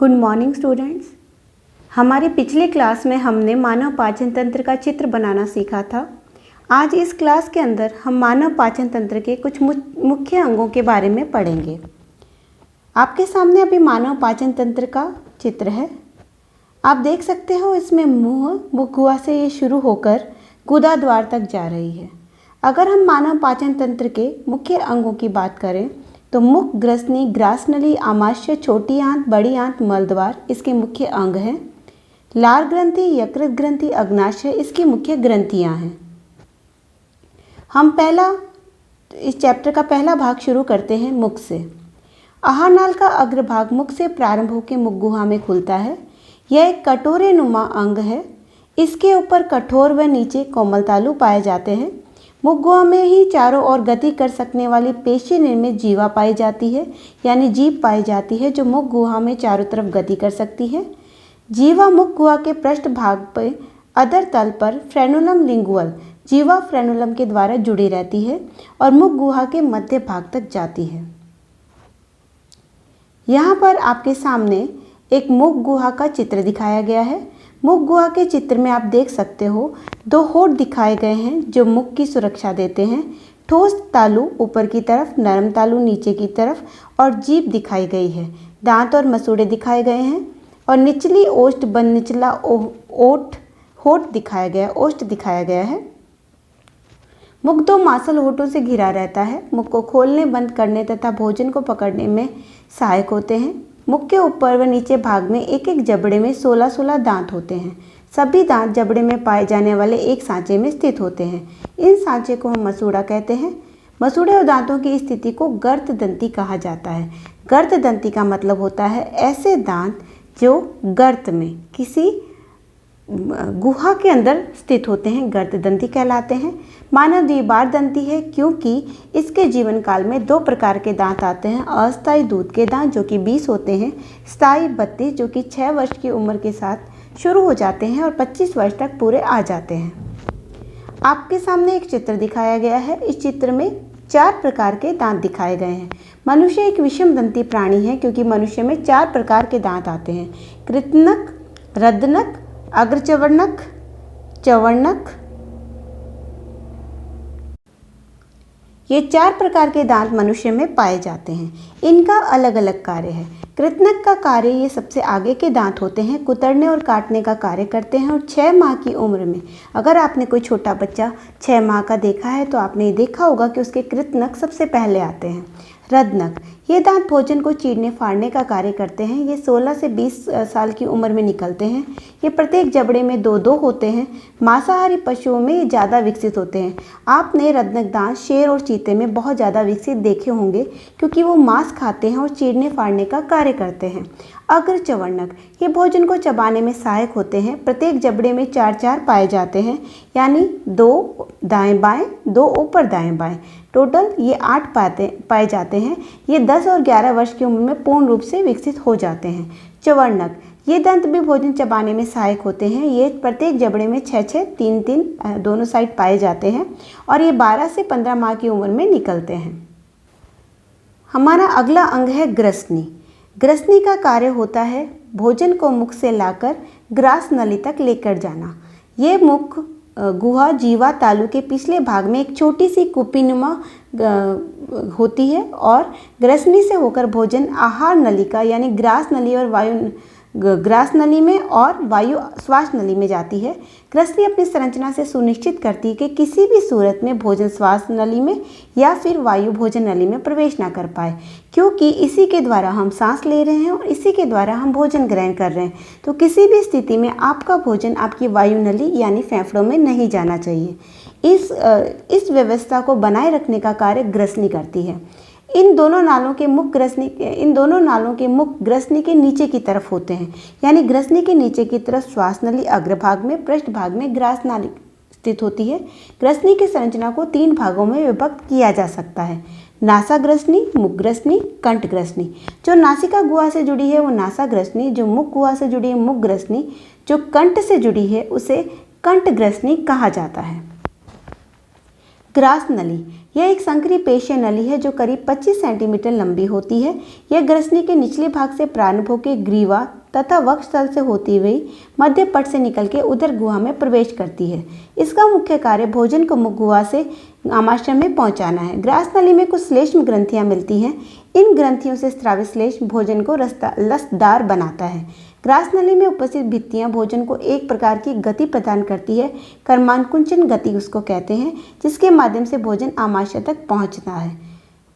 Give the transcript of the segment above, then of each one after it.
Good morning students. हमारी पिछली class में हमने मानव पाचन तंत्र का चित्र बनाना सीखा था। आज इस क्लास के अंदर हम मानव पाचन तंत्र के कुछ मुख्य अंगों के बारे में पढ़ेंगे। आपके सामने अभी मानव पाचन तंत्र का चित्र है। आप देख सकते हो इसमें मुख गुहा से ये शुरू होकर गुदा द्वार तक जा रही है। अगर हम मानव पाचन तंत्र के मुख्य अंगों की बात करें तो मुख, ग्रसनी, ग्रासनली, आमाशय, छोटी आंत, बड़ी आंत, मलद्वार इसके मुख्य अंग हैं। लार ग्रंथि, यकृत ग्रंथि, अग्नाशय इसकी मुख्य ग्रंथियां हैं। हम इस चैप्टर का पहला भाग शुरू करते हैं मुख से। आहारनाल का अग्रभाग मुख से प्रारंभ होकर मुख गुहा में खुलता है। यह एक कटोरे नुमा अंग है। इसके ऊपर कठोर व नीचे कोमल तालु पाए जाते हैं। मुख गुहा में ही चारों ओर गति कर सकने वाली पेशी निर्मित जीवा पाई जाती है, यानी जीभ पाई जाती है जो मुख गुहा में चारों तरफ गति कर सकती है। जीवा मुख गुहा के पृष्ठ भाग पर अधर तल पर फ्रेनुलम लिंगुअल जीवा फ्रेनुलम के द्वारा जुड़ी रहती है और मुख गुहा के मध्य भाग तक जाती है। यहाँ पर आपके सामने एक मुख गुहा का चित्र दिखाया गया है। मुख गुहा के चित्र में आप देख सकते हो दो होठ दिखाए गए हैं जो मुख की सुरक्षा देते हैं। ठोस तालु ऊपर की तरफ, नरम तालु नीचे की तरफ और जीभ दिखाई गई है। दांत और मसूड़े दिखाए गए हैं और निचली ओष्ठ व निचला होठ दिखाया गया, ओष्ठ दिखाया गया है। मुख दो मांसल होठों से घिरा रहता है। मुख को खोलने, बंद करने तथा भोजन को पकड़ने में सहायक होते हैं। मुख के ऊपर व नीचे भाग में एक एक जबड़े में 16 दांत होते हैं। सभी दांत जबड़े में पाए जाने वाले एक सांचे में स्थित होते हैं। इन सांचे को हम मसूड़ा कहते हैं। मसूड़े और दांतों की स्थिति को गर्त दंती कहा जाता है। गर्त दंती का मतलब होता है ऐसे दांत जो गर्त में किसी गुहा के अंदर स्थित होते हैं, गर्त दंती कहलाते हैं। मानव द्विबार दंती है क्योंकि इसके जीवन काल में दो प्रकार के दांत आते हैं। अस्थायी दूध के दांत जो कि 20 होते हैं, स्थायी 32 जो कि 6 वर्ष की उम्र के साथ शुरू हो जाते हैं और 25 वर्ष तक पूरे आ जाते हैं। आपके सामने एक चित्र दिखाया गया है। इस चित्र में 4 प्रकार के दांत दिखाए गए हैं। मनुष्य एक विषम दंती प्राणी है क्योंकि मनुष्य में 4 प्रकार के दांत आते हैं। कृतनक, रदनक, अग्रचवर्णक, चवर्णक। ये 4 प्रकार के दांत मनुष्य में पाए जाते हैं। इनका अलग अलग कार्य है। कृतनक का कार्य, ये सबसे आगे के दांत होते हैं, कुतरने और काटने का कार्य करते हैं और 6 माह की उम्र में, अगर आपने कोई छोटा बच्चा 6 माह का देखा है तो आपने ये देखा होगा कि उसके कृतनक सबसे पहले आते हैं। रदनक, ये दांत भोजन को चीरने फाड़ने का कार्य करते हैं। ये 16 से 20 साल की उम्र में निकलते हैं। ये प्रत्येक जबड़े में 2-2 होते हैं। मांसाहारी पशुओं में ये ज़्यादा विकसित होते हैं। आपने रदनक दांत शेर और चीते में बहुत ज़्यादा विकसित देखे होंगे क्योंकि वो मांस खाते हैं और चीरने फाड़ने का कार्य करते हैं। अग्रचवर्णक, ये भोजन को चबाने में सहायक होते हैं। प्रत्येक जबड़े में 4-4 पाए जाते हैं, यानी 2 दाएं बाएं, 2 ऊपर दाएं बाएं। टोटल ये 8 पाए जाते हैं। ये 10 और 11 वर्ष की उम्र में पूर्ण रूप से विकसित हो जाते हैं। चवर्णक, ये दंत भी भोजन चबाने में सहायक होते हैं। ये प्रत्येक जबड़े में 6-6, 3-3 दोनों साइड पाए जाते हैं और ये 12 से 15 माह की उम्र में निकलते हैं। हमारा अगला अंग है ग्रसनी। ग्रसनी का कार्य होता है भोजन को मुख से लाकर ग्रास नली तक लेकर जाना। ये मुख गुहा जीवा तालु के पिछले भाग में एक छोटी सी कुपीनुमा होती है और ग्रसनी से होकर भोजन आहार नलिका यानी ग्रास नली और ग्रास नली में और वायु श्वास नली में जाती है। ग्रसनी अपनी संरचना से सुनिश्चित करती है कि किसी भी सूरत में भोजन श्वास नली में या फिर वायु भोजन नली में प्रवेश ना कर पाए, क्योंकि इसी के द्वारा हम सांस ले रहे हैं और इसी के द्वारा हम भोजन ग्रहण कर रहे हैं। तो किसी भी स्थिति में आपका भोजन आपकी वायु नली यानी फेफड़ों में नहीं जाना चाहिए। इस व्यवस्था को बनाए रखने का कार्य ग्रसनी करती है। इन दोनों नालों के मुख ग्रसनी के नीचे की तरफ होते हैं, यानी ग्रसनी के नीचे की तरफ श्वास नली अग्रभाग में, पृष्ठ भाग में ग्रास नाली स्थित होती है। ग्रसनी की संरचना को 3 भागों में विभक्त किया जा सकता है। नासा ग्रसनी, मुख ग्रसनी, कंठ ग्रसनी। जो नासिका गुहा से जुड़ी है वो नासा ग्रसनी, जो मुख गुहा से जुड़ी है मुख ग्रसनी, जो कंठ से जुड़ी है उसे कंठ ग्रसनी कहा जाता है। ग्रास नली, यह एक संकरी पेशीय नली है जो करीब 25 सेंटीमीटर लंबी होती है। यह ग्रसनी के निचले भाग से प्रारंभ होकर ग्रीवा तथा वक्षस्थल से होती हुई मध्य पट से निकल के उदर गुहा में प्रवेश करती है। इसका मुख्य कार्य भोजन को मुख गुहा से आमाशय में पहुंचाना है। ग्रास नली में कुछ श्लेष्म ग्रंथियां मिलती हैं। इन ग्रंथियों से स्रावित श्लेष्म भोजन को रसदार बनाता है। ग्रास नली में उपस्थित भित्तियां भोजन को एक प्रकार की गति प्रदान करती है, कर्मानुकुंचन गति उसको कहते हैं, जिसके माध्यम से भोजन आमाशय तक पहुंचता है।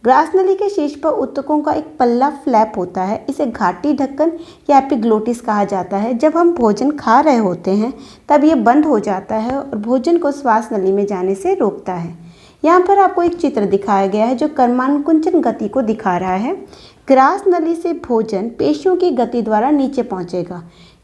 ग्रास नली के शीर्ष पर ऊतकों का एक पल्ला फ्लैप होता है। इसे घाटी ढक्कन या एपिग्लोटिस कहा जाता है। जब हम भोजन खा रहे होते हैं तब ये बंद हो जाता है और भोजन को श्वास नली में जाने से रोकता है। यहाँ पर आपको एक चित्र दिखाया गया है जो कर्मानुकुंचन गति को दिखा रहा है। ग्रास नली से भोजन पेशियों की गति द्वारा नीचे पहुँचेगा।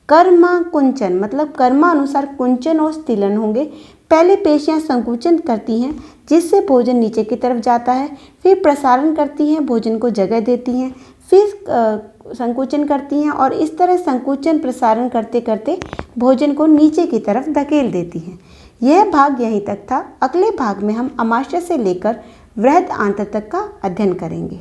कर्माकुंचन मतलब कर्मानुसार कुंचन और स्थिलन होंगे। पहले पेशियां संकुचन करती हैं जिससे भोजन नीचे की तरफ जाता है, फिर प्रसारण करती हैं, भोजन को जगह देती हैं, फिर संकुचन करती हैं और इस तरह संकुचन प्रसारण करते करते भोजन को नीचे की तरफ धकेल देती हैं। यह भाग यहीं तक था। अगले भाग में हम आमाशय से लेकर वृहद आंत्र तक का अध्ययन करेंगे।